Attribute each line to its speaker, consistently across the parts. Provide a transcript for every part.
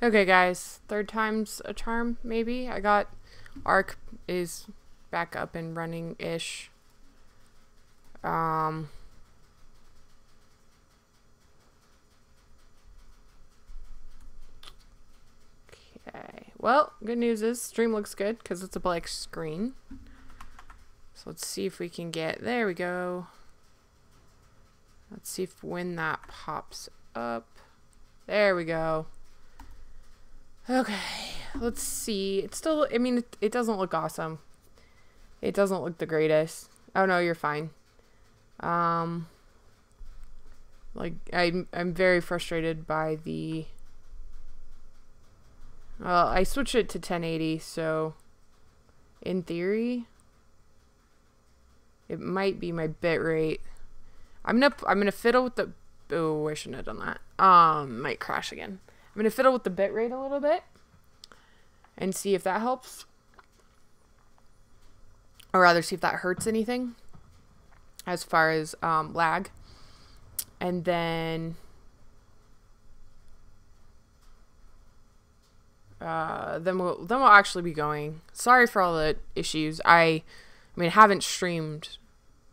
Speaker 1: Okay, guys, third time's a charm, maybe. I got Arc is back up and running-ish. Okay. Well, good news is stream looks good because it's a blank screen. So let's see if we can get, there we go. Let's see if when that pops up. There we go. Okay, let's see. It's still, I mean, it doesn't look awesome. It doesn't look the greatest. Oh no, you're fine. Like I'm very frustrated by the. Well, I switched it to 1080, so in theory, it might be my bitrate. I'm gonna fiddle with the. Oh, I shouldn't have done that. Might crash again. I'm gonna fiddle with the bitrate a little bit and see if that helps, or rather, see if that hurts anything as far as lag, and then we'll actually be going. Sorry for all the issues. I mean, haven't streamed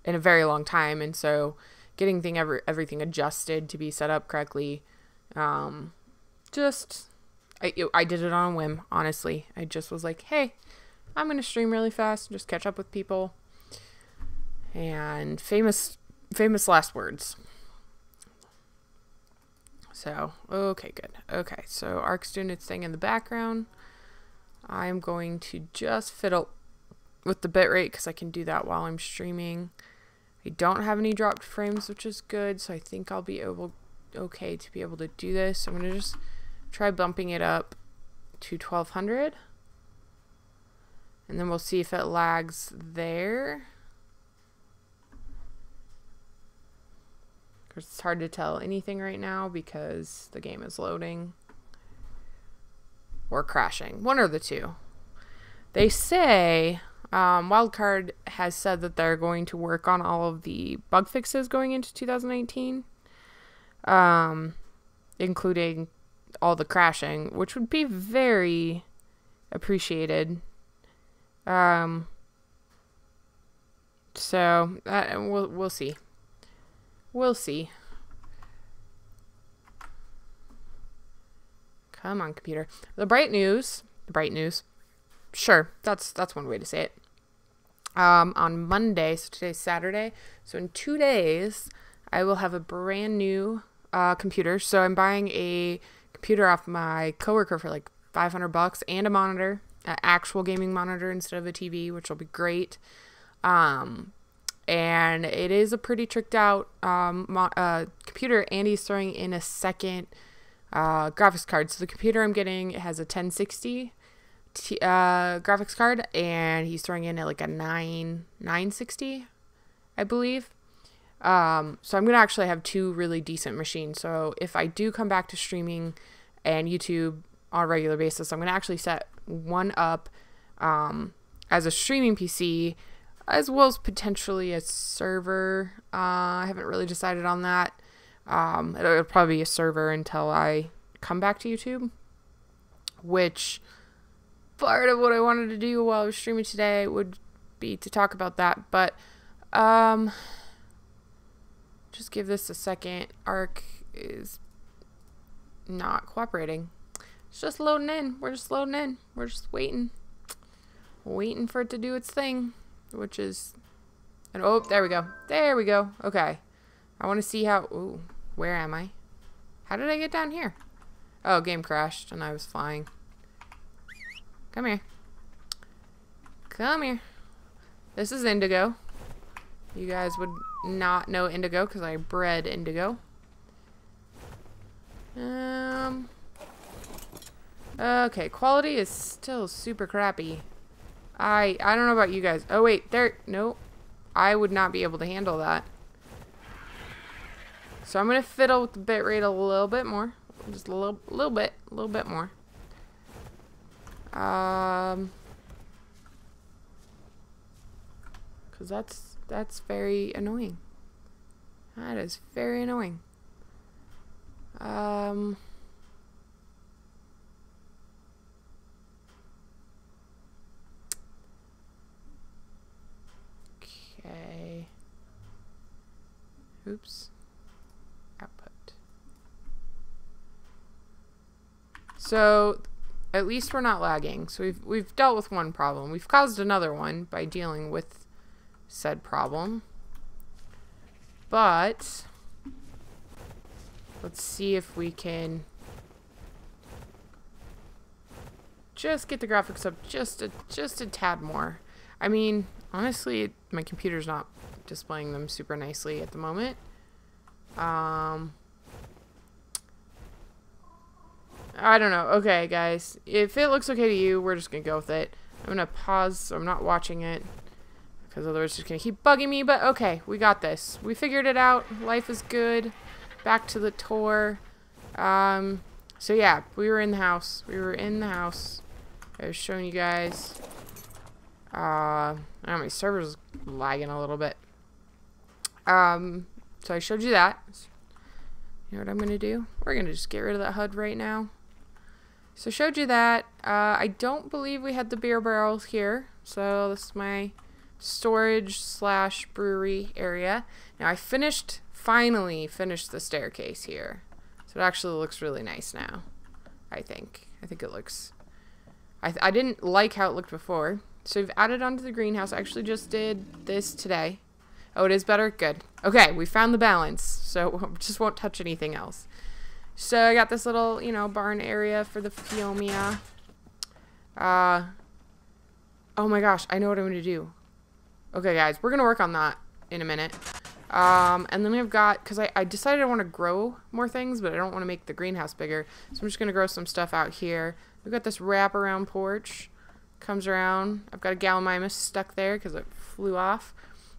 Speaker 1: in a very long time, and so getting everything adjusted to be set up correctly. I did it on a whim, honestly. I just was like, hey, I'm gonna stream really fast, just catch up with people. And famous last words. So, okay, good. Okay, so Arc's doing its thing in the background. I'm going to just fiddle with the bitrate because I can do that while I'm streaming. I don't have any dropped frames, which is good, so I think I'll be okay to be able to do this. I'm gonna just try bumping it up to 1200, and then we'll see if it lags there. It's hard to tell anything right now because the game is loading or crashing. One or the two. They say Wildcard has said that they're going to work on all of the bug fixes going into 2019, including all the crashing, which would be very appreciated. So we'll see. We'll see. Come on, computer. The bright news. Sure, that's one way to say it. On Monday, so today's Saturday, so in 2 days, I will have a brand new computer. So I'm buying a computer off my coworker for like $500 and a monitor, an actual gaming monitor instead of a TV, which will be great. And it is a pretty tricked out computer. Andy's throwing in a second graphics card. So the computer I'm getting has a 1060 graphics card, and he's throwing in like a 960, I believe. So I'm going to actually have two really decent machines. So if I do come back to streaming and YouTube on a regular basis, I'm going to actually set one up as a streaming PC, as well as potentially a server. I haven't really decided on that. It'll probably be a server until I come back to YouTube, which part of what I wanted to do while I was streaming today would be to talk about that. But just give this a second. Arc is not cooperating. It's just loading in. We're just loading in. We're just waiting for it to do its thing. Which is, and oh, there we go. There we go. Okay. I want to see how, ooh, where am I? How did I get down here? Oh, game crashed and I was flying. Come here. Come here. This is Indigo. You guys would not know Indigo because I bred Indigo. Okay, quality is still super crappy. I don't know about you guys. Oh wait, no. I would not be able to handle that. So I'm gonna fiddle with the bitrate a little bit more. Just a little bit more. Cause that's very annoying. That is very annoying. Oops. Output. So at least we're not lagging. So we've dealt with one problem. We've caused another one by dealing with said problem. But let's see if we can just get the graphics up just a tad more. I mean, honestly, my computer's not displaying them super nicely at the moment. I don't know. Okay, guys. If it looks okay to you, we're just gonna go with it. I'm gonna pause so I'm not watching it, because otherwise it's just gonna keep bugging me. But okay, we got this. We figured it out. Life is good. Back to the tour. So yeah, we were in the house. I was showing you guys. I don't know, my server's lagging a little bit. So I showed you that. You know what I'm gonna do? We're gonna just get rid of that HUD right now. So showed you that. I don't believe we had the beer barrels here. So this is my storage / brewery area. Now I finally finished the staircase here. So it actually looks really nice now. I think it looks, I didn't like how it looked before. So we've added onto the greenhouse. I actually just did this today. Oh, it is better? Good. Okay, we found the balance. So just won't touch anything else. So I got this little, you know, barn area for the Fiomia. Oh my gosh, I know what I'm going to do. Okay, guys, we're going to work on that in a minute. And then we've got, because I decided I want to grow more things, but I don't want to make the greenhouse bigger. So I'm just going to grow some stuff out here. We've got this wraparound porch. Comes around. I've got a Gallimimus stuck there because it flew off.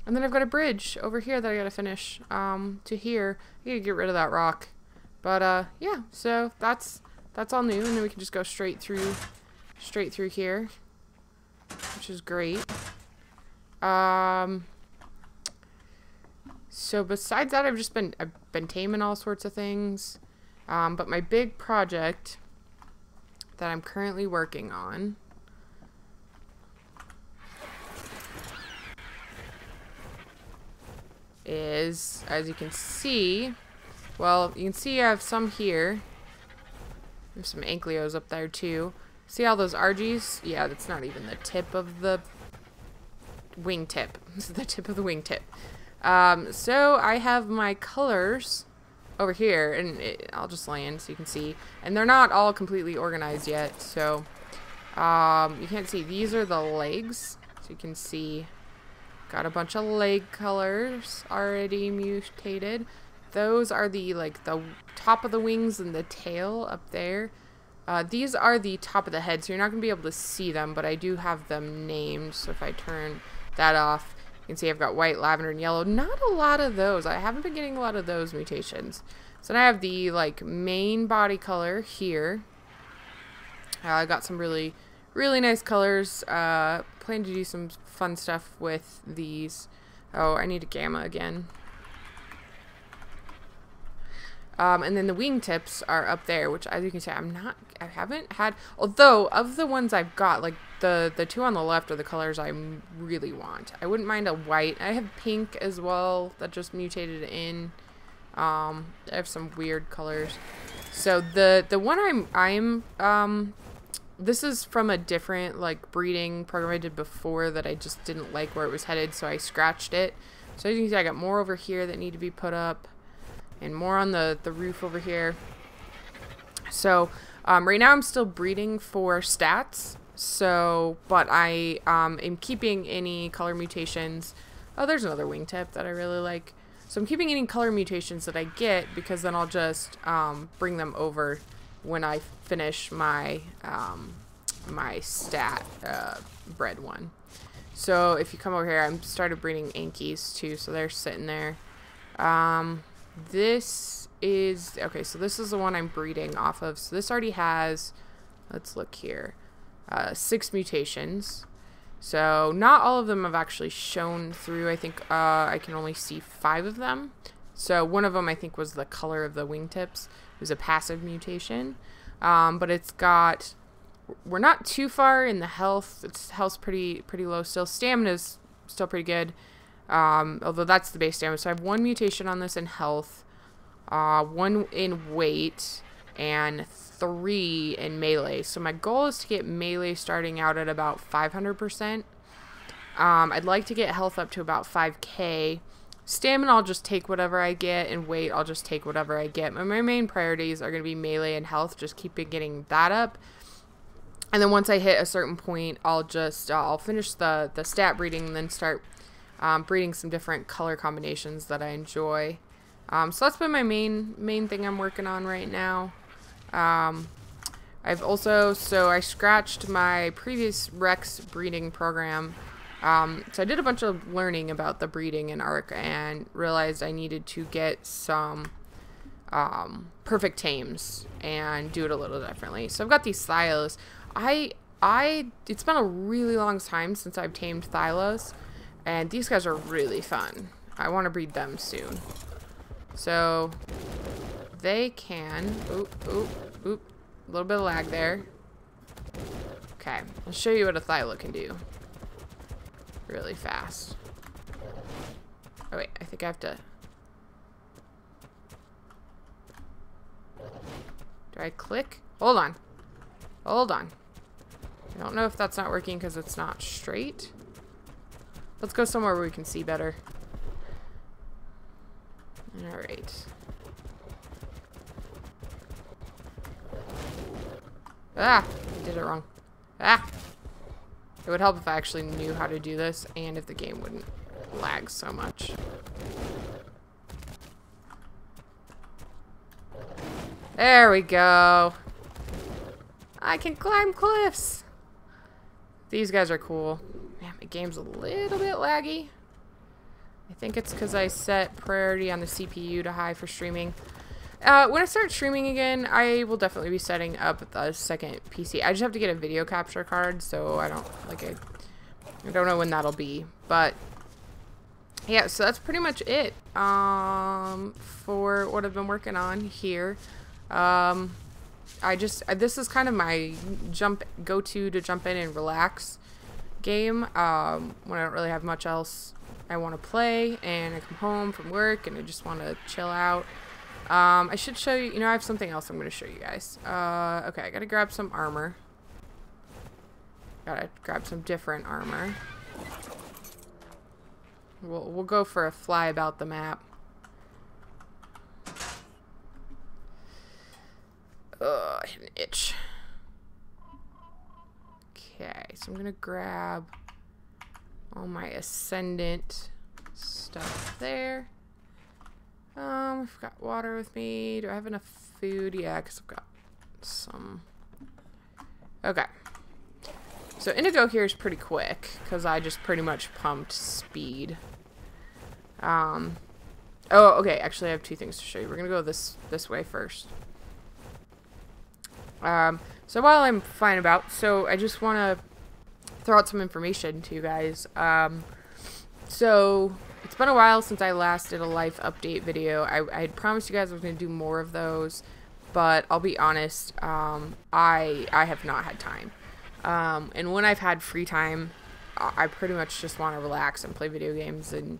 Speaker 1: And then I've got a bridge over here that I gotta finish to here. I gotta get rid of that rock. But yeah, so that's all new, and then we can just go straight through here, which is great. So besides that, I've been taming all sorts of things. But my big project that I'm currently working on is, as you can see, well, you can see I have some here. There's some Ankylos up there too. See all those Argies? Yeah, that's not even the tip of the wingtip. This is the tip of the wingtip. So I have my colors over here, and I'll just land so you can see. And they're not all completely organized yet, so you can't see. These are the legs, so you can see. Got a bunch of leg colors already mutated. Those are the top of the wings and the tail up there. These are the top of the head, so you're not going to be able to see them, but I do have them named. So if I turn that off, you can see I've got white, lavender, and yellow. Not a lot of those. I haven't been getting a lot of those mutations. So then I have the main body color here. I got some really nice colors. Plan to do some fun stuff with these. Oh, I need a gamma again. And then the wingtips are up there, which, as you can see, I haven't had, although of the ones I've got, like the two on the left are the colors I really want. I wouldn't mind a white. I have pink as well that just mutated in. I have some weird colors. So the one I'm this is from a different breeding program I did before that I just didn't like where it was headed, so I scratched it. So as you can see, I got more over here that need to be put up, and more on the roof over here. So right now I'm still breeding for stats. So, but I am keeping any color mutations. Oh, there's another wingtip that I really like. So I'm keeping any color mutations that I get, because then I'll just bring them over when I finish my my stat bred one. So if you come over here, I'm started breeding Ankies too, so they're sitting there. This is okay, so this is the one I'm breeding off of. So this already has, let's look here, 6 mutations. So not all of them have actually shown through. I think I can only see 5 of them. So one of them I think was the color of the wingtips. It was a passive mutation. But it's got, we're not too far in the health. Its health's pretty low still. Stamina's still pretty good. Although that's the base damage. So I have 1 mutation on this in health, 1 in weight, and 3 in melee. So my goal is to get melee starting out at about 500%. I'd like to get health up to about 5k. Stamina, I'll just take whatever I get, and weight, I'll just take whatever I get. My main priorities are going to be melee and health, just keep getting that up. And then once I hit a certain point, I'll just, I'll finish the stat breeding and then start breeding some different color combinations that I enjoy. So that's been my main thing I'm working on right now. I've also, so I scratched my previous Rex breeding program. So I did a bunch of learning about the breeding in ARC and realized I needed to get some perfect tames and do it a little differently. So I've got these Thylos. It's been a really long time since I've tamed Thylos, and these guys are really fun. I want to breed them soon. So they can, a little bit of lag there. Okay, I'll show you what a Thylo can do really fast. Oh wait, I think I have to. Do I click? Hold on. Hold on. I don't know if that's not working because it's not straight. Let's go somewhere where we can see better. Alright. Ah! I did it wrong. Ah! It would help if I actually knew how to do this and if the game wouldn't lag so much. There we go. I can climb cliffs. These guys are cool. Man, my game's a little bit laggy. I think it's because I set priority on the CPU to high for streaming. When I start streaming again, I will definitely be setting up the second PC. I just have to get a video capture card, so I don't know when that'll be. But yeah, so that's pretty much it for what I've been working on here. This is kind of my go-to to jump in and relax game when I don't really have much else I want to play, and I come home from work and I just want to chill out. I should show you, I have something else I'm going to show you guys. Okay, I gotta grab some armor. Gotta grab some different armor. We'll go for a fly about the map. Ugh, I hit an itch. Okay, so I'm gonna grab all my Ascendant stuff there. I've got water with me. Do I have enough food? Yeah, because I've got some. Okay. So Indigo here is pretty quick because I just pretty much pumped speed. Oh, okay. Actually, I have 2 things to show you. We're gonna go this way first. So while I'm flying about, so I just want to throw out some information to you guys. So it's been a while since I last did a life update video. I had promised you guys I was going to do more of those, but I'll be honest, I have not had time. And when I've had free time, I pretty much just want to relax and play video games and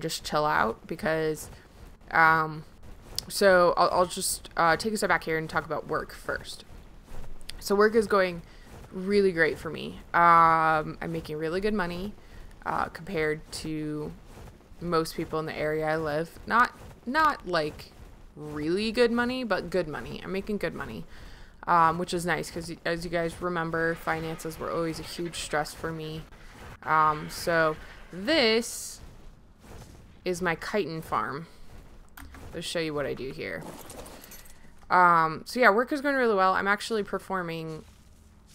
Speaker 1: just chill out because, so I'll just take a step back here and talk about work first. So work is going really great for me. I'm making really good money compared to most people in the area I live. Not like really good money, but good money. I'm making good money, which is nice because, as you guys remember, finances were always a huge stress for me. So this is my chitin farm. Let's show you what I do here. So yeah, work is going really well. I'm actually performing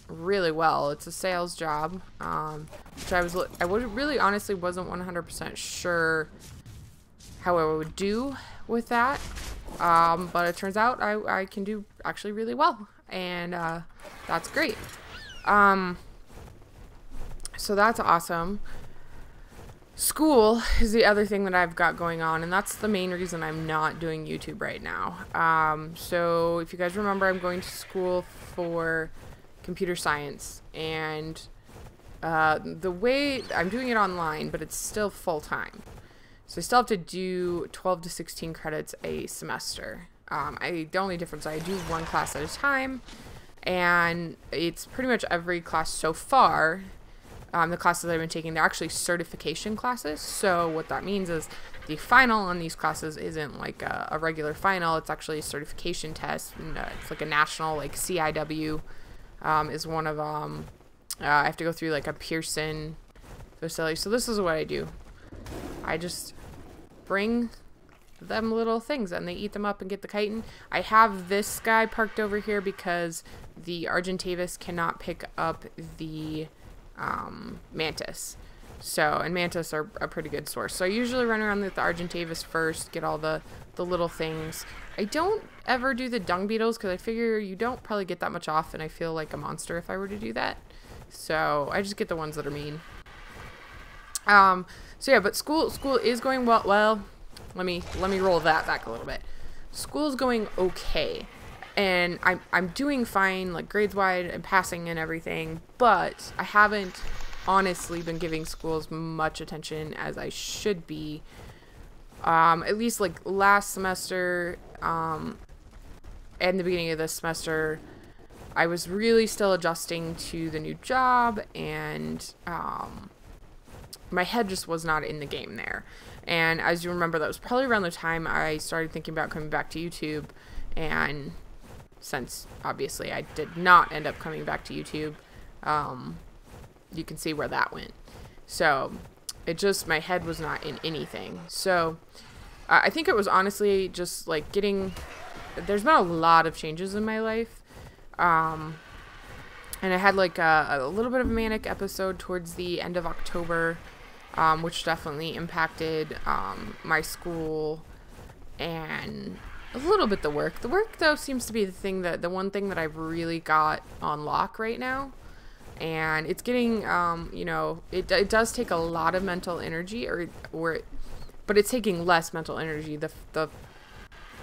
Speaker 1: really well. It's a sales job, which I really honestly wasn't 100% sure how I would do with that. But it turns out I can do actually really well, and that's great. So that's awesome. School is the other thing that I've got going on, and that's the main reason I'm not doing YouTube right now. So if you guys remember, I'm going to school for computer science, and The way I'm doing it online, but it's still full-time. So I still have to do 12 to 16 credits a semester. The only difference, I do one class at a time, and it's pretty much every class so far. The classes I've been taking, they're actually certification classes. So what that means is the final on these classes isn't like a regular final. It's actually a certification test. And, it's like a national, like CIW is one of them. I have to go through like a Pearson facility. So this is what I do. I just bring them little things and they eat them up and get the chitin. I have this guy parked over here because the Argentavis cannot pick up the mantis. So, and mantis are a pretty good source. So I usually run around with the Argentavis first, get all the little things. I don't ever do the dung beetles because I figure you don't probably get that much off, and I feel like a monster if I were to do that. So I just get the ones that are mean. So yeah, but school is going well. Well, let me roll that back a little bit. School's going okay, and I'm doing fine, like grades wise and passing and everything. But I haven't honestly been giving school as much attention as I should be. At least like last semester, and the beginning of this semester, I was really still adjusting to the new job, and my head just was not in the game there. And as you remember, that was probably around the time I started thinking about coming back to YouTube. And since obviously I did not end up coming back to YouTube, you can see where that went. So it just, my head was not in anything. So I think it was honestly just like there's been a lot of changes in my life. And I had like a little bit of a manic episode towards the end of October, which definitely impacted my school and a little bit the work. The work though seems to be the one thing that I've really got on lock right now. And it's getting, you know, it does take a lot of mental energy, but it's taking less mental energy.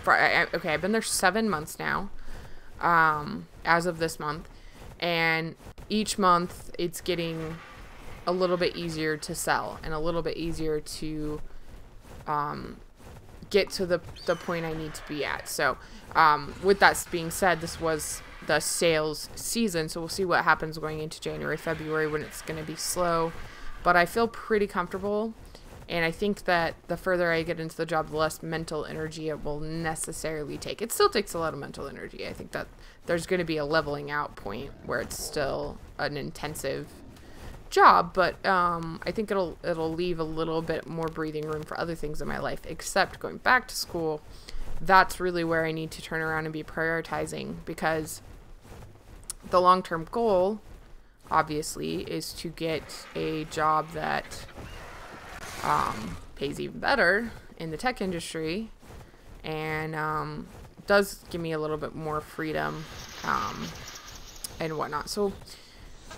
Speaker 1: Okay, I've been there 7 months now, as of this month, and each month it's getting a little bit easier to sell and a little bit easier to get to the point I need to be at. So with that being said, this was the sales season, so we'll see what happens going into January, February, when it's going to be slow. But I feel pretty comfortable, and I think that the further I get into the job, the less mental energy it will necessarily take. It still takes a lot of mental energy. I think that there's going to be a leveling out point where it's still an intensive job, but I think it'll leave a little bit more breathing room for other things in my life, except going back to school. That's really where I need to turn around and be prioritizing, because the long-term goal, obviously, is to get a job that pays even better in the tech industry, and does give me a little bit more freedom and whatnot. So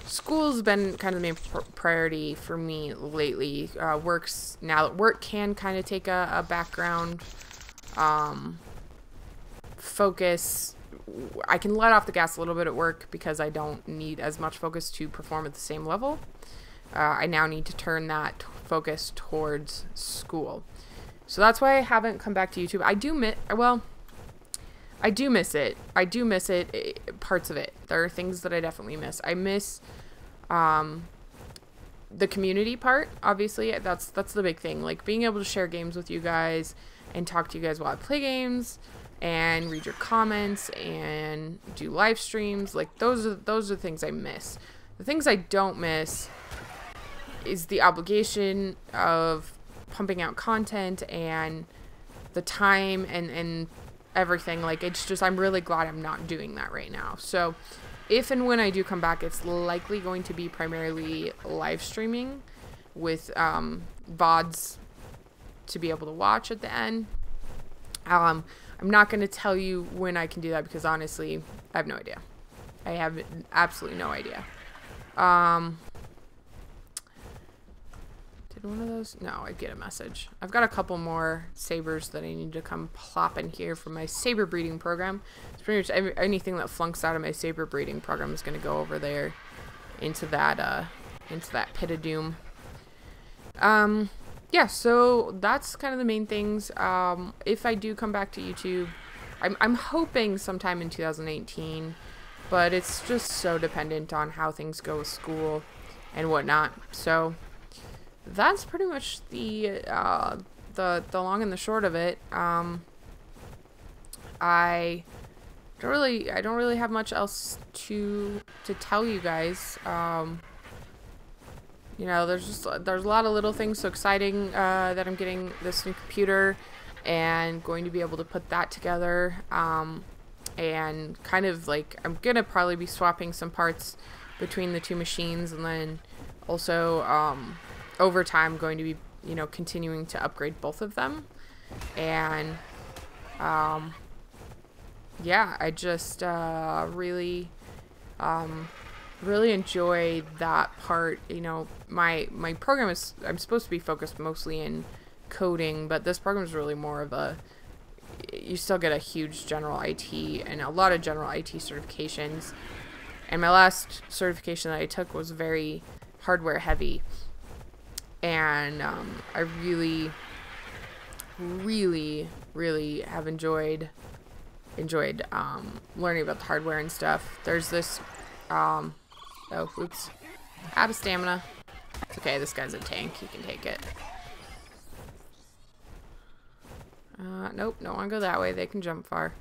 Speaker 1: school's been kind of the main priority for me lately. Work can kind of take a background focus. I can let off the gas a little bit at work because I don't need as much focus to perform at the same level. I now need to turn that focus towards school. So that's why I haven't come back to YouTube. I do miss it. I do miss it, parts of it. There are things that I definitely miss. I miss the community part, obviously. That's the big thing. Like being able to share games with you guys and talk to you guys while I play games and read your comments and do live streams. Like those are things I miss. The things I don't miss is the obligation of pumping out content and the time and everything. Like it's just, I'm really glad I'm not doing that right now. So if and when I do come back, it's likely going to be primarily live streaming with VODs to be able to watch at the end. I'm not going to tell you when I can do that because honestly, I have no idea. I have absolutely no idea. Did one of those? No, I get a message. I've got a couple more sabers that I need to come plop in here for my saber breeding program. It's pretty much anything that flunks out of my saber breeding program is going to go over there into that into that pit of doom. Yeah, so that's kind of the main things. If I do come back to YouTube, I'm hoping sometime in 2018, but it's just so dependent on how things go with school and whatnot. So that's pretty much the long and the short of it. I don't really have much else to tell you guys. You know, there's a lot of little things so exciting that I'm getting this new computer and going to be able to put that together. And kind of like, I'm gonna probably be swapping some parts between the two machines, and then also over time going to be, you know, continuing to upgrade both of them. And yeah, I just really enjoy that part. You know, my program is, I'm supposed to be focused mostly in coding, but this program is really more of a, you still get a huge general IT and a lot of general IT certifications. And my last certification that I took was very hardware heavy. And I really have enjoyed learning about the hardware and stuff. There's this, oh, oops, out of stamina. It's okay, this guy's a tank, he can take it. Nope, don't want to go that way, they can jump far.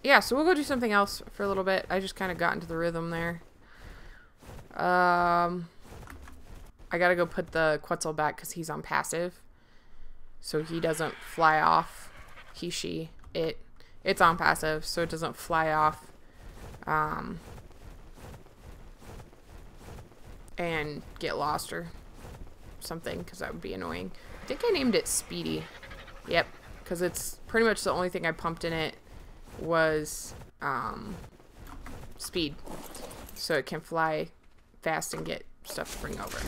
Speaker 1: Yeah, so we'll go do something else for a little bit. I just kind of got into the rhythm there. I gotta go put the Quetzal back because he's on passive, so he doesn't fly off. He, she, it's on passive, so it doesn't fly off and get lost or something, because that would be annoying. I think I named it Speedy. Yep, because it's pretty much the only thing I pumped in it was speed, so it can fly fast and get stuff to bring over.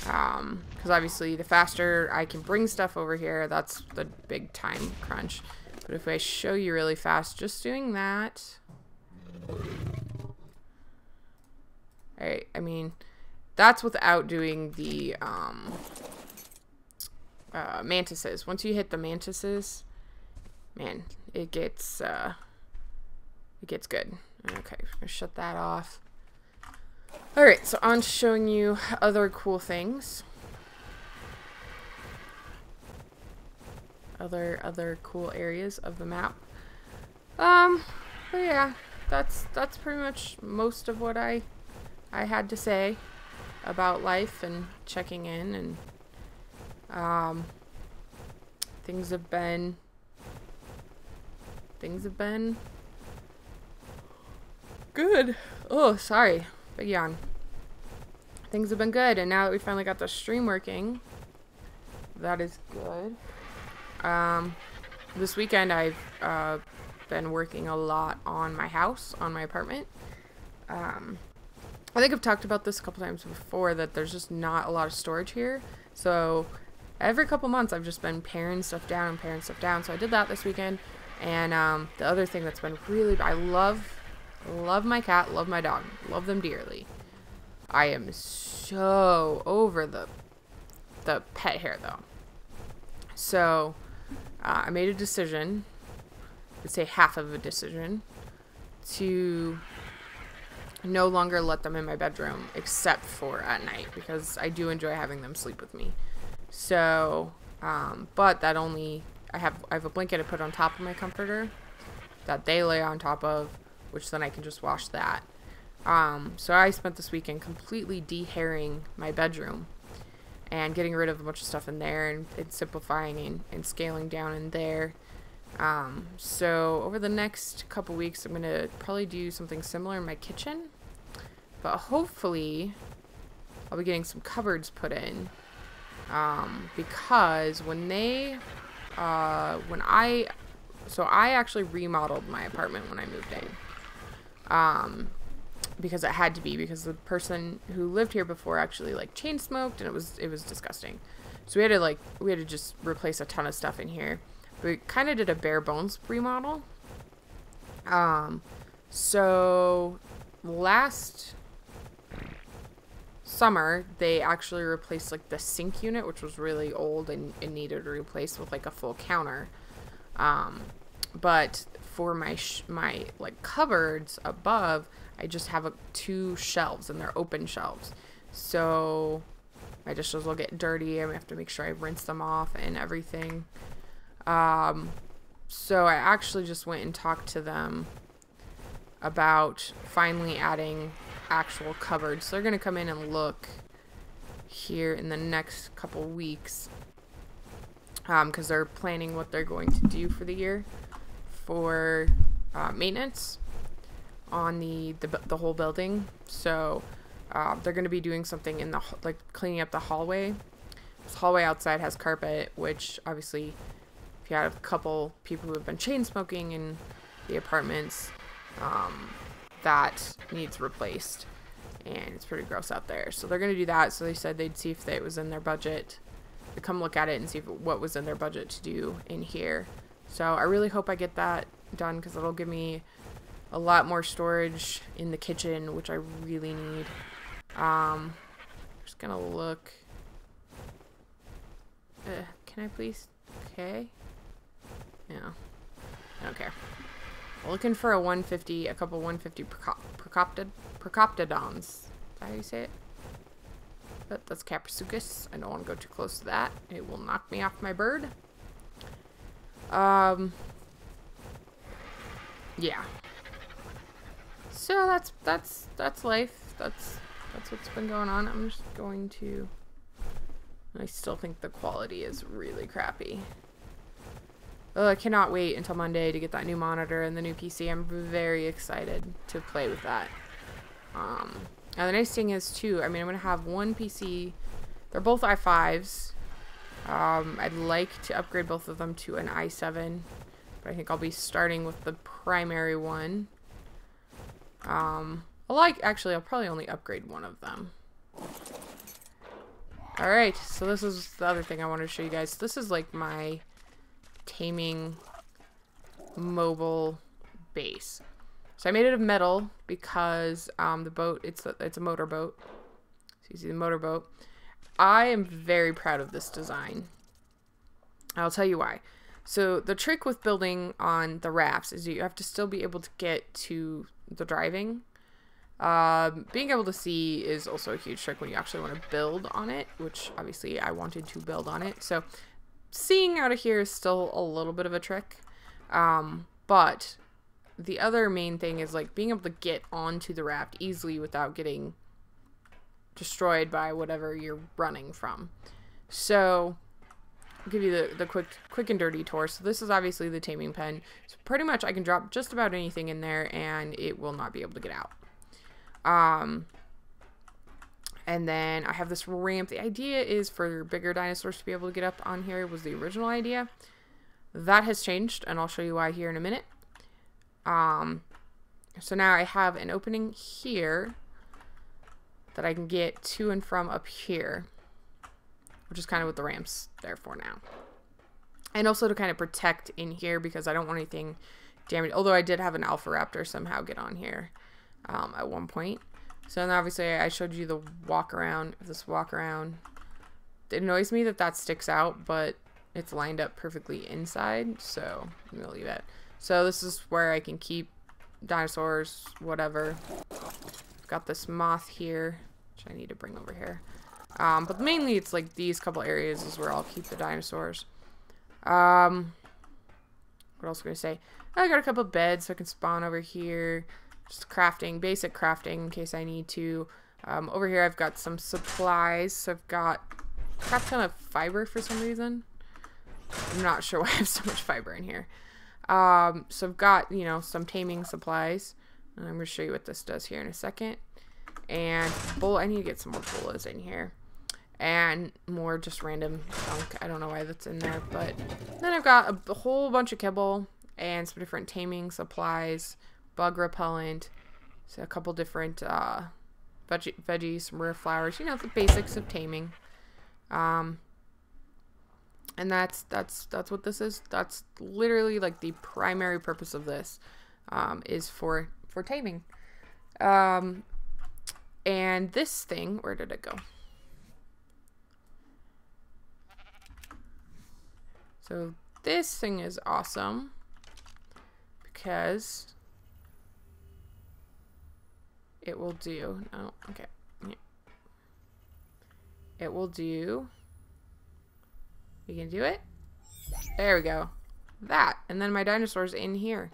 Speaker 1: Because obviously the faster I can bring stuff over here, that's the big time crunch. But if I show you really fast, just doing that. Alright, I mean, that's without doing the mantises. Once you hit the mantises, man, it gets good. Okay, I'm gonna shut that off. Alright, so on to showing you other cool things. Other cool areas of the map. But yeah, that's pretty much most of what I had to say about life and checking in, and things have been good. Oh, sorry. Big yawn. Things have been good, and now that we finally got the stream working, that is good. This weekend I've been working a lot on my house, on my apartment. I think I've talked about this a couple times before, that there's just not a lot of storage here. So every couple months I've just been paring stuff down. So I did that this weekend. And the other thing that's been really, I love my cat, love my dog, love them dearly. I am so over the pet hair though. So I made a decision, I'd say half of a decision, to no longer let them in my bedroom except for at night, because I do enjoy having them sleep with me. So but that only, I have a blanket I put on top of my comforter that they lay on top of, which then I can just wash that. So I spent this weekend completely de-hairing my bedroom and getting rid of a bunch of stuff in there, and simplifying and scaling down in there. So over the next couple weeks I'm gonna probably do something similar in my kitchen, but hopefully I'll be getting some cupboards put in, because when I actually remodeled my apartment when I moved in, because it had to be, because the person who lived here before actually like chain smoked, and it was disgusting. So we had to just replace a ton of stuff in here. We kind of did a bare bones remodel. So last summer, they actually replaced like the sink unit, which was really old and needed to replace with like a full counter. But for my like cupboards above, I just have 2 shelves, and they're open shelves. So my dishes will get dirty. I have to make sure I rinse them off and everything. So I actually just went and talked to them about finally adding actual cupboards. So they're going to come in and look here in the next couple weeks, because they're planning what they're going to do for the year for maintenance on the whole building. So they're going to be doing something in the, like, cleaning up the hallway. This hallway outside has carpet, which obviously if you have a couple people who have been chain smoking in the apartments, that needs replaced, and it's pretty gross out there. So they're going to do that. So they said they'd see if it was in their budget to come look at it and see what was in their budget to do in here. So I really hope I get that done, because it'll give me a lot more storage in the kitchen, which I really need. Just gonna look. Can I please? Okay. No. I don't care. Looking for a 150, a couple 150 Procoptodons. Is that how you say it? But that's Caprisuchus. I don't want to go too close to that. It will knock me off my bird. Yeah. So that's life. That's what's been going on. I'm just going to. I still think the quality is really crappy. Oh, I cannot wait until Monday to get that new monitor and the new PC. I'm very excited to play with that. Now the nice thing is too, I mean, I'm gonna have one PC. They're both i5s. I'd like to upgrade both of them to an i7, but I think I'll be starting with the primary one. Actually, I'll probably only upgrade one of them. Alright, so this is the other thing I wanted to show you guys. This is like my taming mobile base. So I made it of metal because the boat, it's a motorboat. So you see the motorboat. I am very proud of this design. I'll tell you why. So the trick with building on the rafts is you have to still be able to get to the driving. Being able to see is also a huge trick when you actually want to build on it, which obviously I wanted to build on it. So seeing out of here is still a little bit of a trick. But the other main thing is like being able to get onto the raft easily without getting destroyed by whatever you're running from. So I'll give you the quick and dirty tour. So this is obviously the taming pen. So pretty much I can drop just about anything in there and it will not be able to get out. And then I have this ramp. The idea is for bigger dinosaurs to be able to get up on here. Was the original idea. That has changed, and I'll show you why here in a minute. So now I have an opening here that I can get to and from up here, which is kind of what the ramp's there for now. And also to kind of protect in here because I don't want anything damaged. Although I did have an alpha raptor somehow get on here at one point. So then obviously I showed you the walk around, this walk around. It annoys me that that sticks out, but it's lined up perfectly inside, so I'm gonna leave it. So this is where I can keep dinosaurs, whatever. I've got this moth here, which I need to bring over here. But mainly it's like these couple areas is where I'll keep the dinosaurs. What else was I gonna say? I got a couple of beds so I can spawn over here. Just crafting, basic crafting in case I need to. Over here I've got some supplies. So I've got a crap ton of fiber for some reason. I'm not sure why I have so much fiber in here. So I've got, you know, some taming supplies. And I'm going to show you what this does here in a second. And I need to get some more bolas in here. And more just random junk. I don't know why that's in there. But then I've got a whole bunch of kibble and some different taming supplies. Bug repellent, so a couple different veggies, some rare flowers, you know, the basics of taming. And that's what this is. That's literally like the primary purpose of this is for taming. And this thing, where did it go? So this thing is awesome because it will do, oh, okay. Yeah. It will do, we can do it. There we go. That. And then my dinosaur's in here.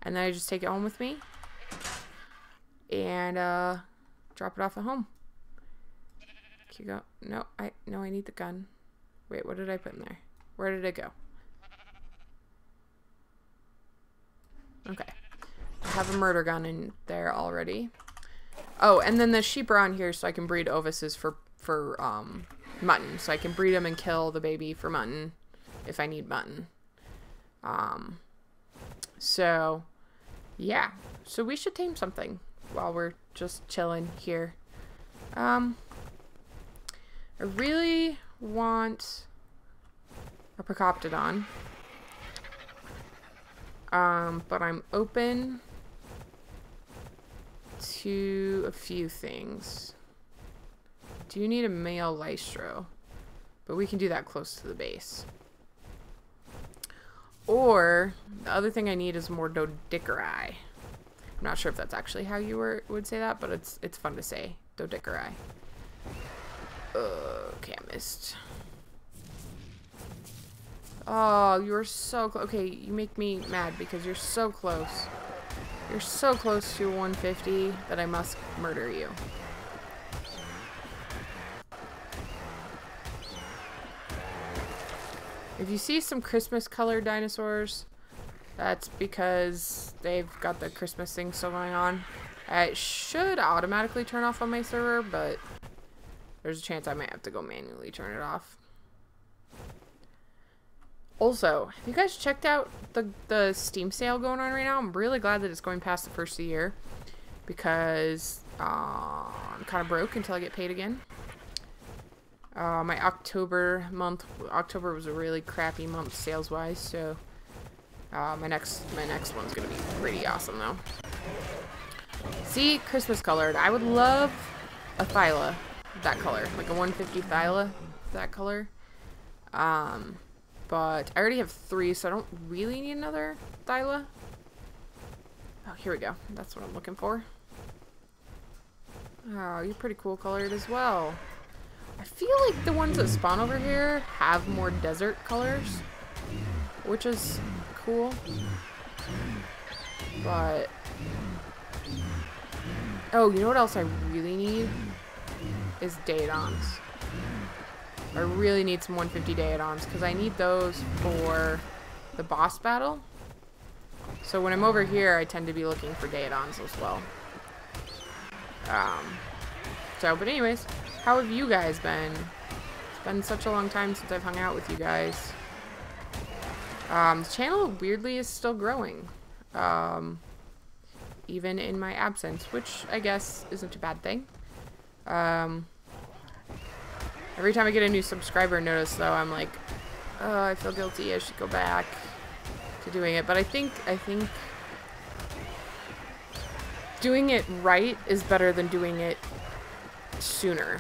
Speaker 1: And then I just take it home with me. And drop it off at home. Can you go? No, I need the gun. Wait, what did I put in there? Where did it go? Okay. I have a murder gun in there already. Oh, and then the sheep are on here so I can breed ovises for mutton. So I can breed them and kill the baby for mutton if I need mutton. So yeah. So we should tame something while we're just chilling here. I really want a Procoptodon. But I'm open to a few things. Do you need a male Lystro? But we can do that close to the base. Or the other thing I need is more Dodicari. I'm not sure if that's actually how you would say that, but it's fun to say. Dodicari. Okay, I missed. Oh, you are so close. Okay, you make me mad because you're so close. You're so close to 150 that I must murder you. If you see some Christmas colored dinosaurs, that's because they've got the Christmas thing still going on. It should automatically turn off on my server, but there's a chance I might have to go manually turn it off. Also, have you guys checked out the Steam sale going on right now? I'm really glad that it's going past the first of the year because I'm kind of broke until I get paid again. My October was a really crappy month sales-wise, so my next one's gonna be pretty awesome though. See, Christmas colored. I would love a Thyla that color, like a 150 Thyla that color. But I already have 3, so I don't really need another Thyla. Oh, here we go. That's what I'm looking for. Oh, you're pretty cool colored as well. I feel like the ones that spawn over here have more desert colors, which is cool. But oh, you know what else I really need is Daedons. I really need some 150 Daedons because I need those for the boss battle. So when I'm over here, I tend to be looking for Daedons as well. But anyways, how have you guys been? It's been such a long time since I've hung out with you guys. The channel weirdly is still growing, even in my absence, which I guess isn't a bad thing. Every time I get a new subscriber notice, though, I'm like, oh, I feel guilty. I should go back to doing it. But I think doing it right is better than doing it sooner.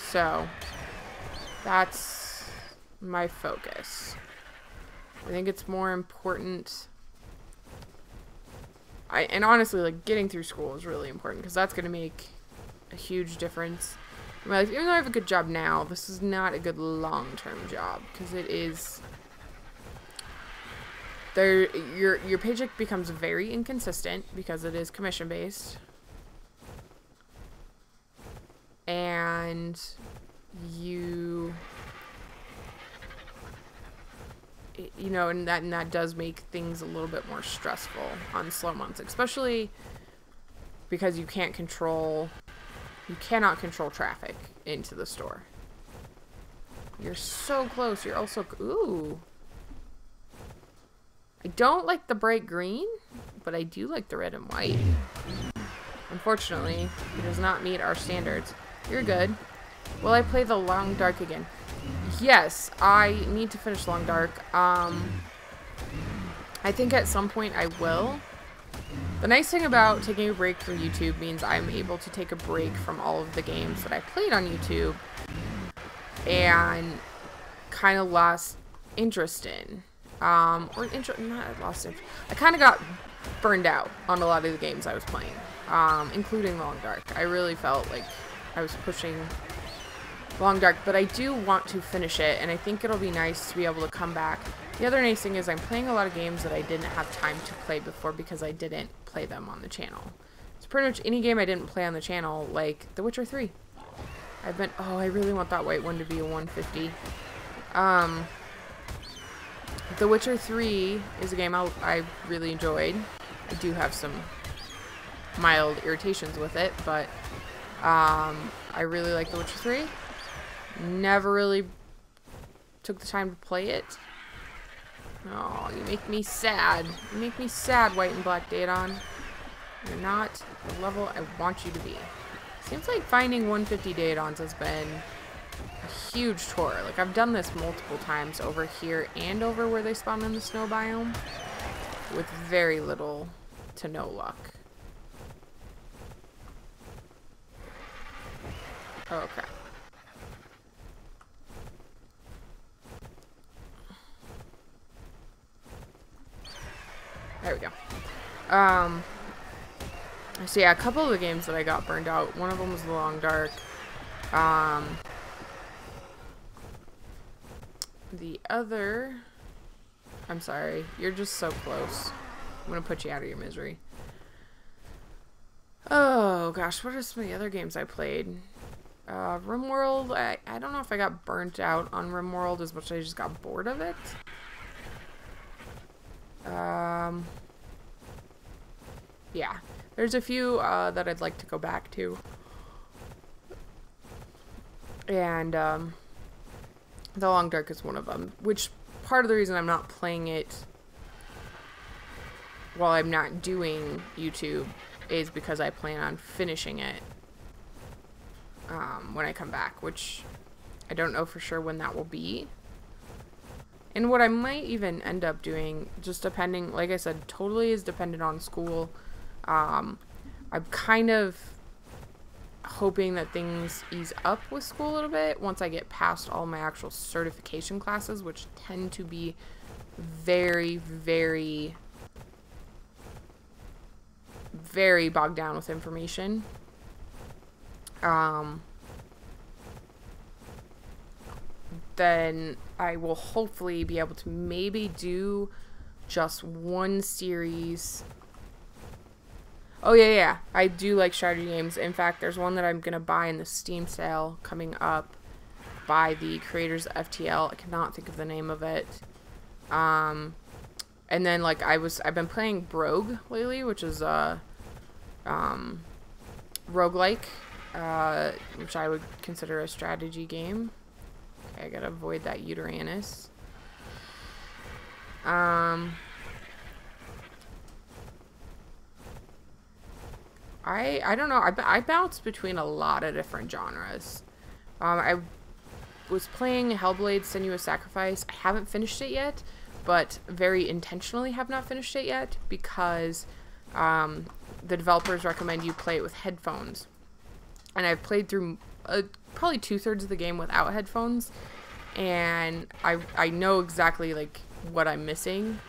Speaker 1: So that's my focus. I think it's more important. And honestly, like, getting through school is really important because that's going to make a huge difference in my life. Even though I have a good job now, this is not a good long-term job because it is... Your paycheck becomes very inconsistent because it is commission-based. And you know, and that does make things a little bit more stressful on slow months, especially because you cannot control traffic into the store. You're so close. You're also, ooh. I don't like the bright green, but I do like the red and white. Unfortunately, it does not meet our standards. You're good. Will I play the Long Dark again? Yes, I need to finish Long Dark. I think at some point I will. The nice thing about taking a break from YouTube means I'm able to take a break from all of the games that I played on YouTube and kind of lost interest in. Not lost interest. I kind of got burned out on a lot of the games I was playing, including Long Dark. I really felt like I was pushing Long Dark, but I do want to finish it, and I think it'll be nice to be able to come back. The other nice thing is I'm playing a lot of games that I didn't have time to play before because I didn't play them on the channel. It's pretty much any game I didn't play on the channel, like The Witcher 3. I really want that white one to be a 150. The Witcher 3 is a game I really enjoyed. I do have some mild irritations with it, but I really like The Witcher 3. Never really took the time to play it. Oh, you make me sad. You make me sad, White and Black Daedon. You're not the level I want you to be. Seems like finding 150 Daedons has been a huge chore. Like, I've done this multiple times over here and over where they spawn in the snow biome with very little to no luck. Oh, crap. There we go. So yeah, a couple of the games that I got burned out. One of them was The Long Dark. The other... I'm sorry. You're just so close. I'm gonna put you out of your misery. Oh, gosh. What are some of the other games I played? RimWorld. I don't know if I got burnt out on RimWorld as much as I just got bored of it. Yeah, there's a few that I'd like to go back to, and The Long Dark is one of them, which part of the reason I'm not playing it while I'm not doing YouTube is because I plan on finishing it when I come back, which I don't know for sure when that will be. And what I might even end up doing, just depending, like I said, totally is dependent on school. I'm kind of hoping that things ease up with school a little bit once I get past all my actual certification classes, which tend to be very, very, very bogged down with information. Then I will hopefully be able to maybe do just one series. Oh, yeah. I do like strategy games. In fact, there's one that I'm going to buy in the Steam sale coming up by the creators of FTL. I cannot think of the name of it. And then, like, I've been playing Brogue lately, which is a roguelike, which I would consider a strategy game. Okay, I gotta avoid that Uteranus. I don't know. I bounce between a lot of different genres. I was playing Hellblade: Senua's Sacrifice. I haven't finished it yet, but very intentionally have not finished it yet because the developers recommend you play it with headphones. And I've played through probably 2/3 of the game without headphones, and I know exactly like what I'm missing,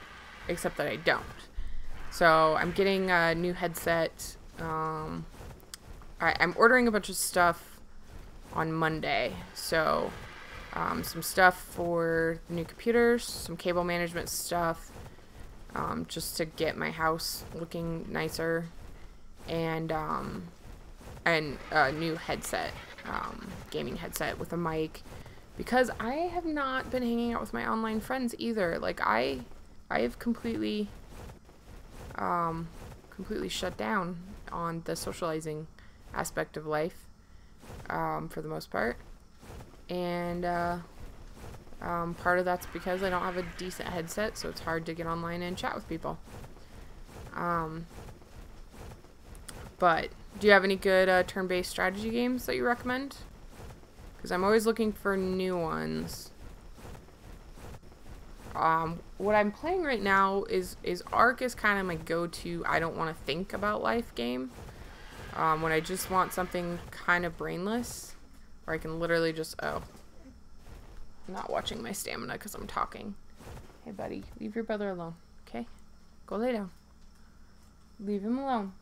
Speaker 1: except that I don't. So I'm getting a new headset. I'm ordering a bunch of stuff on Monday, so some stuff for the new computers, some cable management stuff, just to get my house looking nicer, and a new headset, gaming headset with a mic, because I have not been hanging out with my online friends either. Like I have completely shut down on the socializing aspect of life, for the most part, and part of that's because I don't have a decent headset, so it's hard to get online and chat with people. But do you have any good turn-based strategy games that you recommend? Because I'm always looking for new ones. What I'm playing right now is Ark is kind of my go-to I don't want to think about life game. When I just want something kind of brainless, where I can literally just, oh, I'm not watching my stamina because I'm talking. Hey buddy, leave your brother alone, okay? Go lay down. Leave him alone.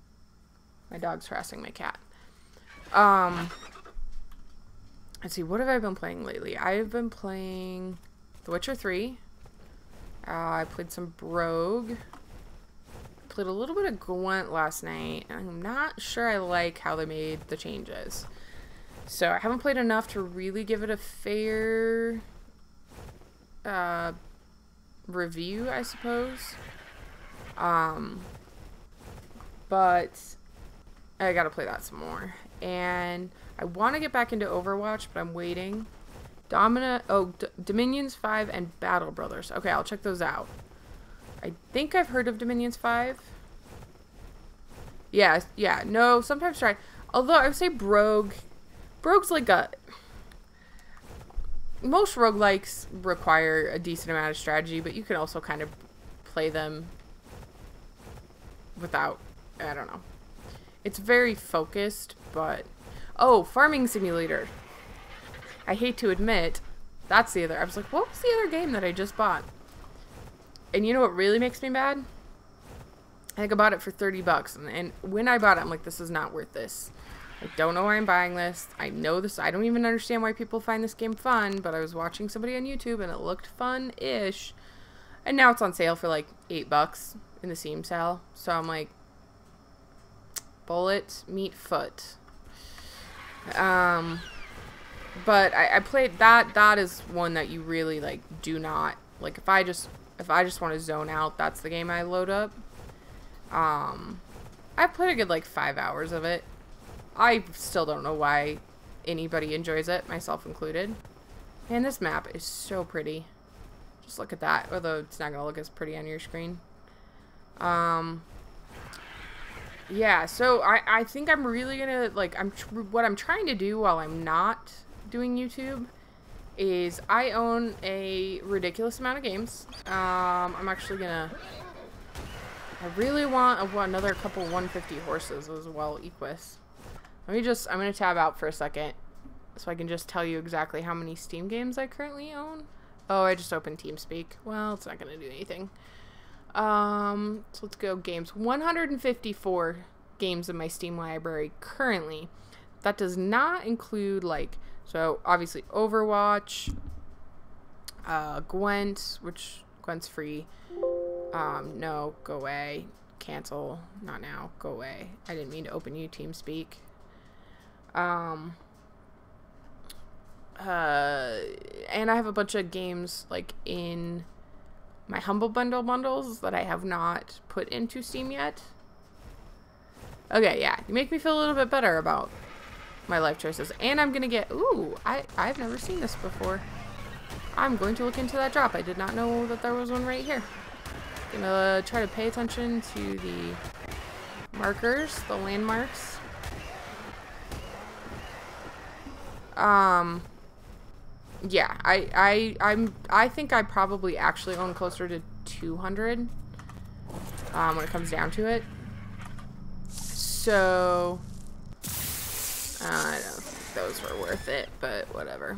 Speaker 1: My dog's harassing my cat. Let's see, what have I been playing lately? I've been playing The Witcher 3. I played some Brogue. Played a little bit of Gwent last night. I'm not sure I like how they made the changes. So I haven't played enough to really give it a fair review, I suppose. But I gotta play that some more. And I want to get back into Overwatch, but I'm waiting. Dominions 5 and Battle Brothers. Okay, I'll check those out. I think I've heard of Dominions 5. Yeah, no, sometimes try. Although I would say Brogue's like a... Most roguelikes require a decent amount of strategy, but you can also kind of play them without, I don't know. It's very focused, but... Oh, Farming Simulator. I hate to admit, that's the other... I was like, what was the other game that I just bought? And you know what really makes me mad? I think I bought it for 30 bucks. And when I bought it, I'm like, this is not worth this. I don't know why I'm buying this. I know this. I don't even understand why people find this game fun, but I was watching somebody on YouTube and it looked fun-ish. And now it's on sale for like 8 bucks in the Steam sale. So I'm like, bullet, meat, foot. But I played that. That is one that you really like do not like. If I just want to zone out, that's the game I load up. I played a good like 5 hours of it. I still don't know why anybody enjoys it, myself included. Man, this map is so pretty. Just look at that. Although it's not gonna look as pretty on your screen. Yeah, so I think I'm really gonna, like, what I'm trying to do while I'm not doing YouTube is I own a ridiculous amount of games. I'm actually gonna, I really want another couple 150 horses as well, Equus. I'm gonna tab out for a second so I can just tell you exactly how many Steam games I currently own. Oh, I just opened TeamSpeak. Well, it's not gonna do anything. So let's go games. 154 games in my Steam library currently. That does not include, like, so obviously Overwatch, Gwent, which Gwent's free. No, go away. Cancel. Not now. Go away. I didn't mean to open you, TeamSpeak. And I have a bunch of games, like, in my Humble Bundle bundles that I have not put into Steam yet. Okay, yeah. You make me feel a little bit better about my life choices. And I'm gonna get... Ooh, I've never seen this before. I'm going to look into that drop. I did not know that there was one right here. Gonna try to pay attention to the markers, the landmarks. Yeah, I think I probably actually own closer to 200 when it comes down to it. So I don't think those were worth it, but whatever.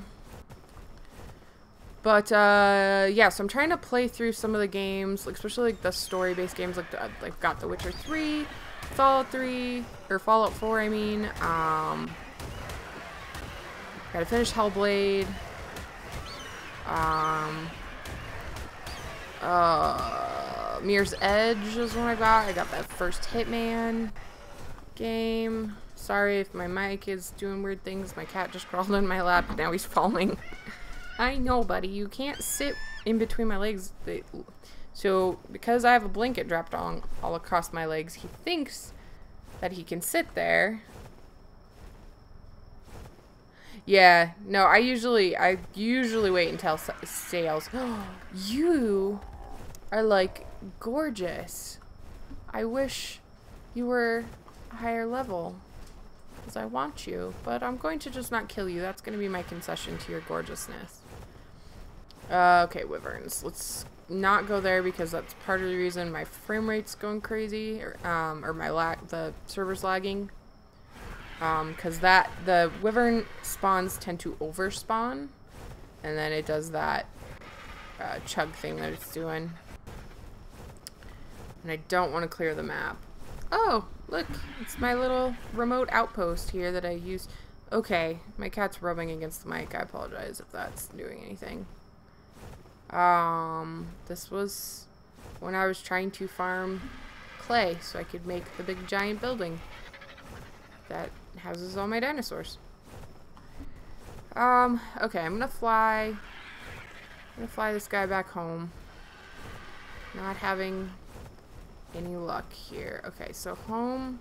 Speaker 1: But yeah, so I'm trying to play through some of the games, like, especially like the story-based games, like I've got The Witcher 3, Fallout 3, or Fallout 4, I mean. Gotta finish Hellblade. Mirror's Edge is one I got. I got that first Hitman game. Sorry if my mic is doing weird things. My cat just crawled in my lap and now he's falling. I know, buddy. You can't sit in between my legs. So, because I have a blanket dropped all across my legs, he thinks that he can sit there. Yeah, no, I usually wait until sales. You are, like, gorgeous. I wish you were a higher level, because I want you, but I'm going to just not kill you. That's going to be my concession to your gorgeousness. Okay, wyverns. Let's not go there because that's part of the reason my frame rate's going crazy, or the server's lagging. Because the wyvern spawns tend to overspawn, and then it does that chug thing that it's doing. And I don't want to clear the map. Oh, look, it's my little remote outpost here that I use. Okay, my cat's rubbing against the mic. I apologize if that's doing anything. This was when I was trying to farm clay so I could make the big giant building that houses all my dinosaurs. Okay, I'm gonna fly this guy back home. Not having any luck here. Okay, so home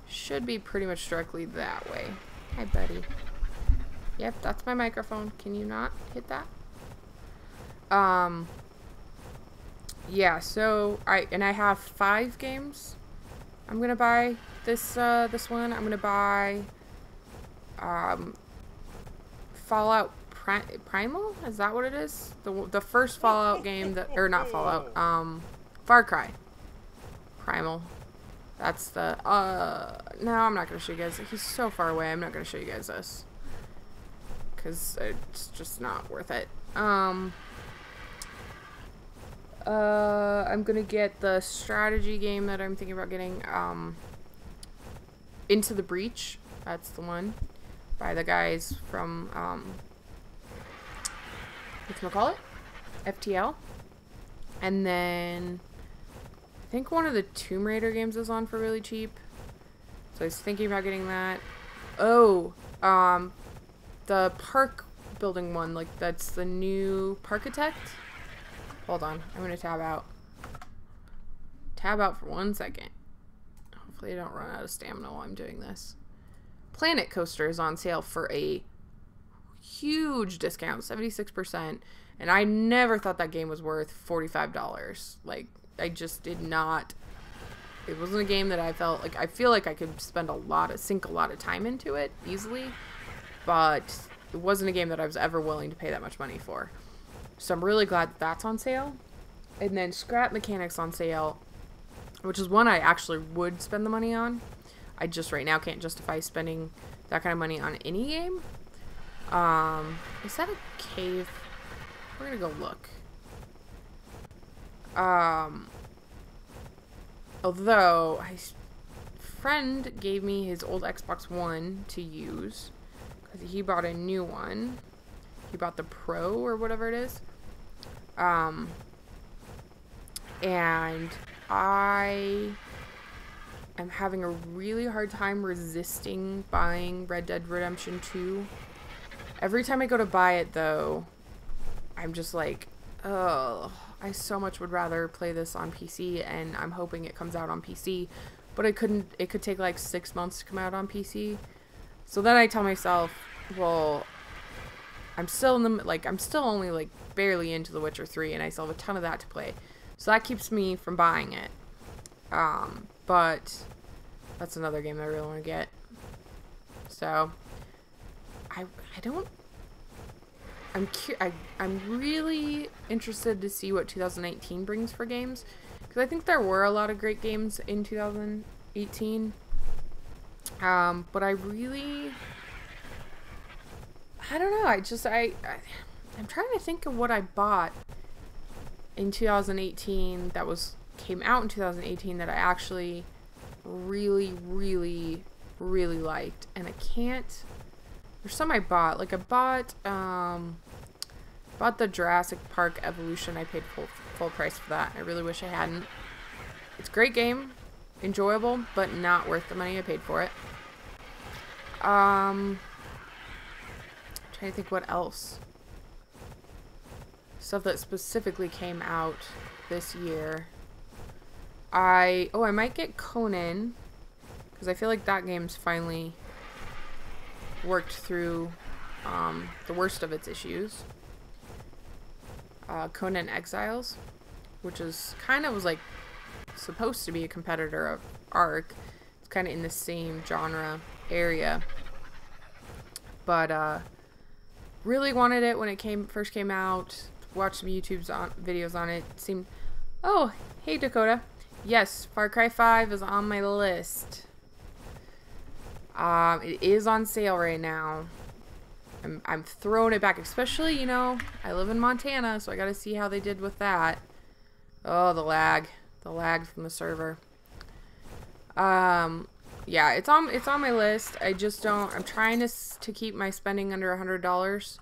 Speaker 1: should be pretty much directly that way. Hi, buddy. Yep, that's my microphone. Can you not hit that? Yeah, so I have 5 games. I'm gonna buy this one. I'm gonna buy Fallout Primal? Is that what it is? The first Fallout game that, or not Fallout, Far Cry Primal. That's the no, I'm not gonna show you guys. He's so far away. I'm not gonna show you guys this because it's just not worth it. I'm gonna get the strategy game that I'm thinking about getting, Into the Breach. That's the one by the guys from whatchamacallit? FTL. And then I think one of the Tomb Raider games is on for really cheap. So I was thinking about getting that. Oh, the park building one, like that's the new Parkitect. Hold on, I'm gonna tab out. Tab out for 1 second. Hopefully I don't run out of stamina while I'm doing this. Planet Coaster is on sale for a huge discount, 76%. And I never thought that game was worth $45. Like, I just did not. It wasn't a game that I felt like, I feel like I could sink a lot of time into it easily. But it wasn't a game that I was ever willing to pay that much money for. So I'm really glad that that's on sale. And then Scrap Mechanics on sale, which is one I actually would spend the money on. I just right now can't justify spending that kind of money on any game. Is that a cave? We're gonna go look. Although a friend gave me his old Xbox One to use because he bought a new one. He bought the Pro or whatever it is. And I am having a really hard time resisting buying Red Dead Redemption 2. Every time I go to buy it, though, I'm just like, oh, I so much would rather play this on PC, and I'm hoping it comes out on PC. But it could take like 6 months to come out on PC. So then I tell myself, well, I'm still only like barely into The Witcher 3, and I still have a ton of that to play. So that keeps me from buying it. But that's another game that I really want to get. So I'm really interested to see what 2019 brings for games, because I think there were a lot of great games in 2018. But I don't know. I'm trying to think of what I bought in 2018 that came out in 2018 that I actually really liked, and I can't. There's some I bought. Like I bought the Jurassic Park Evolution. I paid full price for that. I really wish I hadn't. It's a great game, enjoyable, but not worth the money I paid for it. Trying to think what else. Stuff that specifically came out this year. I might get Conan, because I feel like that game's finally worked through the worst of its issues. Conan Exiles, which was like supposed to be a competitor of Ark. It's kind of in the same genre area, but really wanted it when it first came out. The watched some videos on it. Seemed. Oh, hey Dakota. Yes, Far Cry 5 is on my list. It is on sale right now. I'm throwing it back, especially, you know, I live in Montana, so I gotta see how they did with that. Oh, the lag from the server. Yeah, it's on my list. I just don't. I'm trying to keep my spending under $100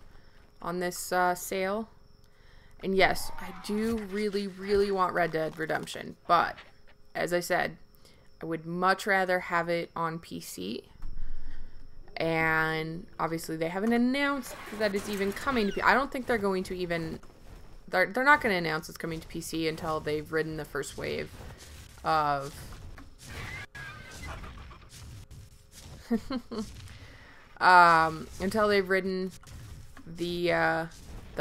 Speaker 1: on this sale. And yes, I do really, really want Red Dead Redemption, but as I said, I would much rather have it on PC. And obviously they haven't announced that it's even coming to PC. I don't think they're going to even... They're not going to announce it's coming to PC until they've ridden the first wave of... until they've ridden the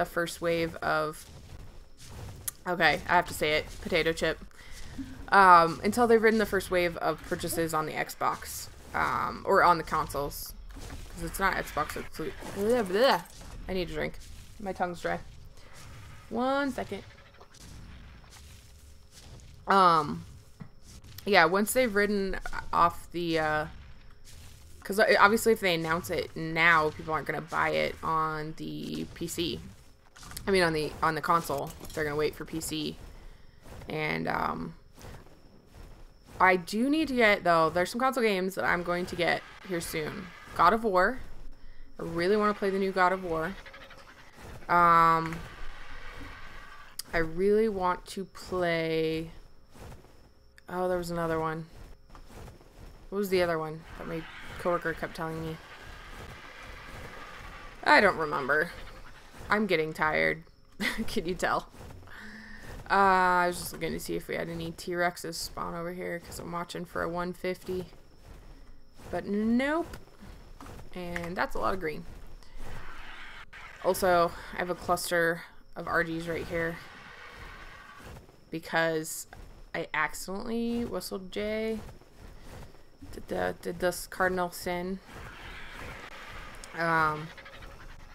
Speaker 1: first wave of... Okay, I have to say it. Potato chip. Until they've ridden the first wave of purchases on the Xbox. Or on the consoles. Because it's not Xbox exclusive. I need a drink. My tongue's dry. 1 second. Yeah, once they've ridden off the, because obviously if they announce it now, people aren't going to buy it on the PC. I mean, on the console. They're going to wait for PC. And, I do need to get, though, there's some console games that I'm going to get here soon. God of War. I really want to play the new God of War. I really want to play... Oh, there was another one. What was the other one that my coworker kept telling me? I don't remember. I'm getting tired. Can you tell? I was just looking to see if we had any T-Rexes spawn over here because I'm watching for a 150. But nope. And that's a lot of green. Also, I have a cluster of RGs right here because I accidentally whistled J. Did this cardinal sin.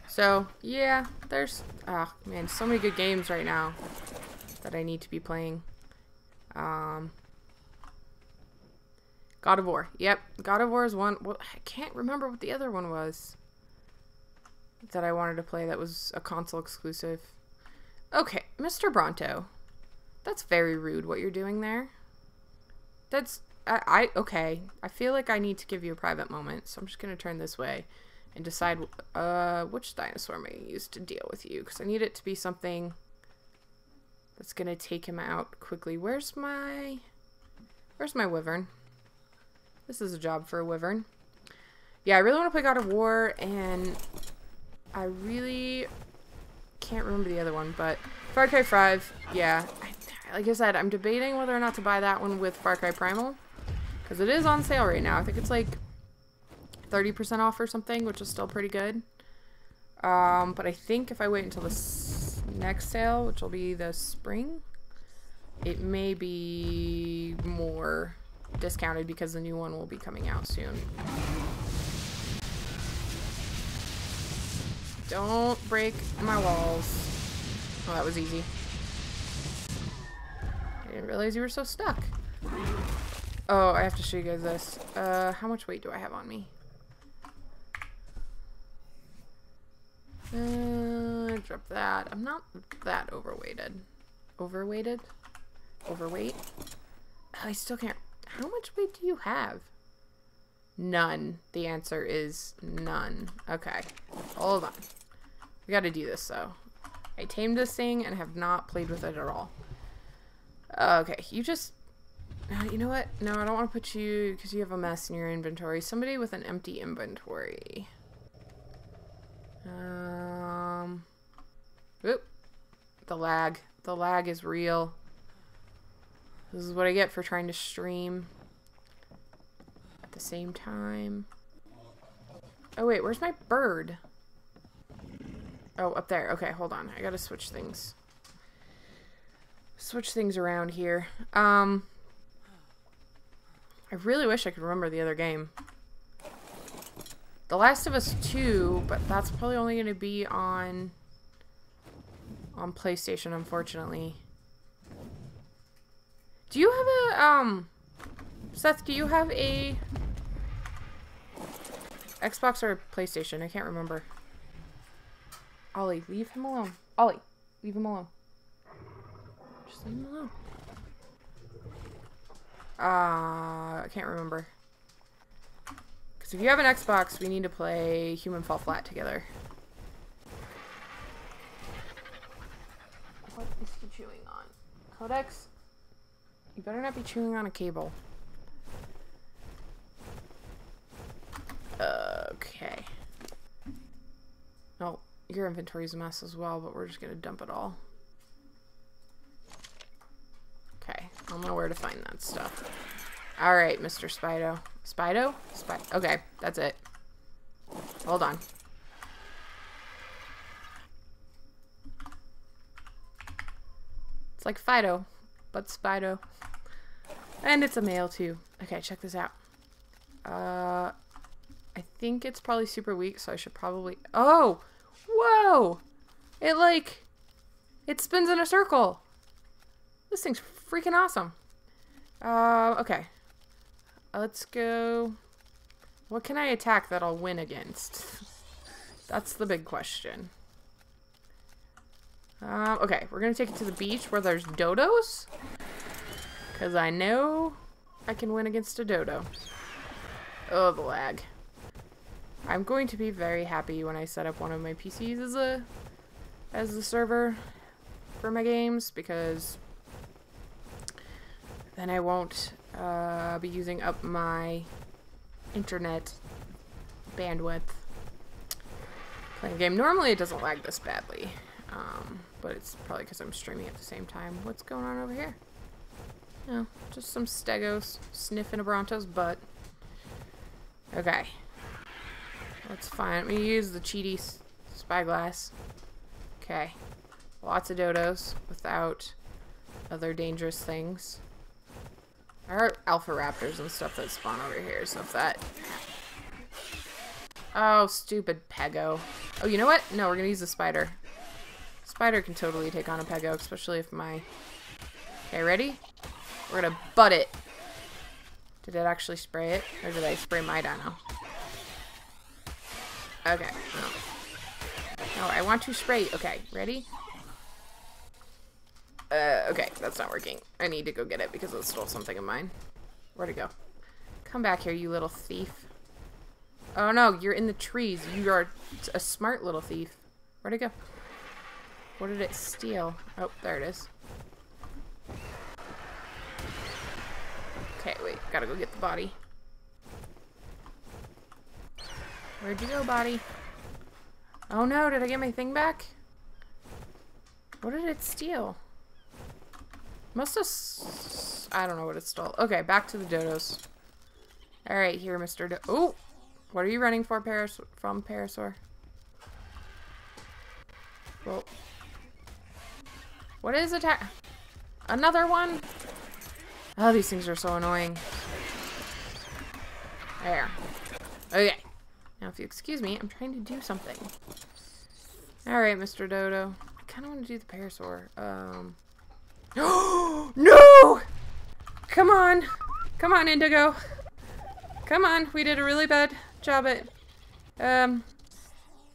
Speaker 1: So, yeah, there's... Oh, man, so many good games right now that I need to be playing. God of War. Yep, God of War is one. Well, I can't remember what the other one was that I wanted to play that was a console exclusive. Okay, Mr. Bronto. That's very rude what you're doing there. That's... okay. I feel like I need to give you a private moment, so I'm just going to turn this way and decide which dinosaur I'm going to use to deal with you, because I need it to be something that's going to take him out quickly. Where's my wyvern? This is a job for a wyvern. Yeah, I really want to play God of War, and I really can't remember the other one, but Far Cry 5, yeah. Like I said, I'm debating whether or not to buy that one with Far Cry Primal, because it is on sale right now. I think it's like 30% off or something, which is still pretty good. But I think if I wait until the next sale, which will be the spring, it may be more discounted because the new one will be coming out soon. Don't break my walls. Oh, that was easy. I didn't realize you were so stuck. Oh, I have to show you guys this. How much weight do I have on me? Drop that. I'm not that overweighted. Overweighted? Overweight? Oh, I still can't. How much weight do you have? None. The answer is none. Okay. Hold on. We gotta do this, though. I tamed this thing and have not played with it at all. Okay, you just... you know what? No, I don't want to put you... because you have a mess in your inventory. Somebody with an empty inventory. Oop. The lag. The lag is real. This is what I get for trying to stream at the same time. Oh, wait. Where's my bird? Oh, up there. Okay, hold on. I gotta switch things. Switch things around here. I really wish I could remember the other game. The Last of Us 2, but that's probably only going to be on on PlayStation, unfortunately. Do you have a, Seth, do you have a Xbox or a PlayStation? I can't remember. Ollie, leave him alone. Ollie, leave him alone. Just leave him alone. I can't remember. Because if you have an Xbox, we need to play Human Fall Flat together. What is he chewing on? Codex? You better not be chewing on a cable. Okay. Oh, your inventory's a mess as well, but we're just gonna dump it all. Okay, I'll know where to find that stuff. Alright, Mr. Spido. Spido? Okay, that's it. Hold on. It's like Fido, but Spido. And it's a male too. Okay, check this out. I think it's probably super weak, so I should probably... Oh! Whoa! It spins in a circle. This thing's freaking awesome. Okay. Let's go... What can I attack that I'll win against? That's the big question. Okay, we're gonna take it to the beach where there's dodos. Because I know I can win against a dodo. Oh, the lag. I'm going to be very happy when I set up one of my PCs as the server for my games, because then I won't be using up my internet bandwidth playing a game. Normally it doesn't lag this badly, but it's probably because I'm streaming at the same time. What's going on over here? No, just some stegos sniffing a Bronto's butt. Okay. That's fine. Let me use the cheaty spyglass. Okay. Lots of dodos without other dangerous things. There are alpha raptors and stuff that spawn over here, so if that... Oh, stupid Pego. Oh, you know what? No, we're gonna use the spider. Spider can totally take on a Pego, especially if my... Okay, ready? We're gonna butt it. Did it actually spray it? Or did I spray my dino? Okay. No, I want to spray. Okay, ready? Okay, that's not working. I need to go get it because it stole something of mine. Where'd it go? Come back here, you little thief. Oh no, you're in the trees. You are a smart little thief. Where'd it go? What did it steal? Oh, there it is. Okay, wait. Gotta go get the body. Where'd you go, body? Oh no, did I get my thing back? What did it steal? Must have... I don't know what it stole. Okay, back to the dodos. Alright, here, Mr. Oh! What are you running for, from Parasaur? Well... What is attack? Another one? Oh, these things are so annoying. There. Okay. Now, if you excuse me, I'm trying to do something. Alright, Mr. Dodo. I kind of want to do the Parasaur. No! Come on! Come on, Indigo! Come on, we did a really bad job at...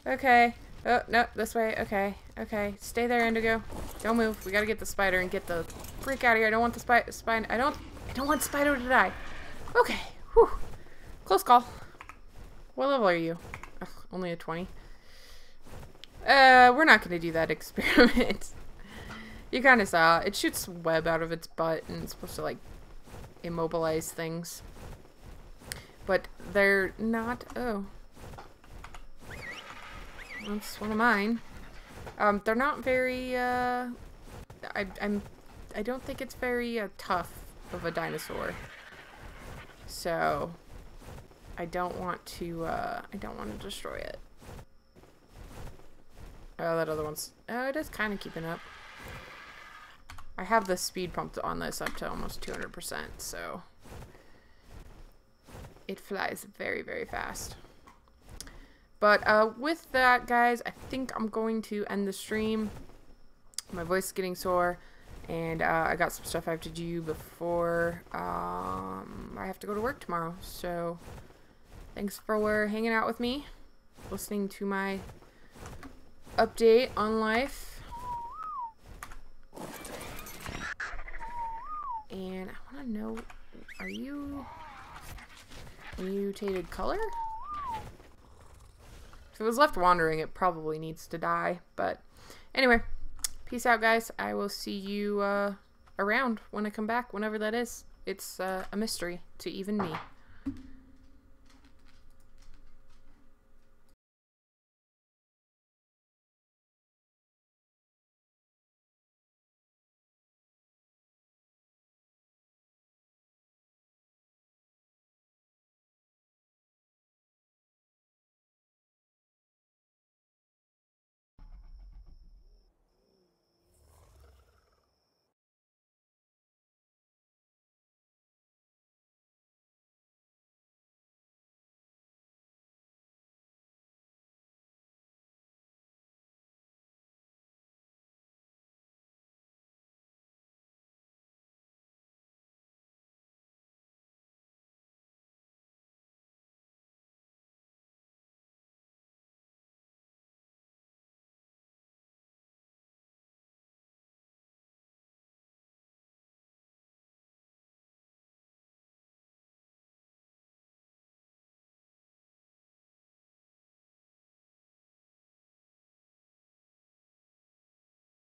Speaker 1: Okay. Oh, no, this way. Okay. Okay. Stay there, Indigo. Don't move. We gotta get the spider and get the freak out of here. I don't want the spine. I don't want Spider to die. Okay. Whew. Close call. What level are you? Ugh, only a 20. We're not gonna do that experiment. You kind of saw. It shoots web out of its butt and it's supposed to, like, immobilize things. But they're not... Oh. That's one of mine. They're not very, I don't think it's very, tough of a dinosaur. So, I don't want to destroy it. Oh, that other one's, oh, it is kind of keeping up. I have the speed pumped on this up to almost 200%, so it flies very, very fast. But with that, guys, I think I'm going to end the stream. My voice is getting sore, and I got some stuff I have to do before I have to go to work tomorrow. So thanks for hanging out with me, listening to my update on life. And I want to know, are you mutated color? If it was left wandering, it probably needs to die. But anyway, peace out, guys. I will see you around when I come back, whenever that is. It's a mystery to even me.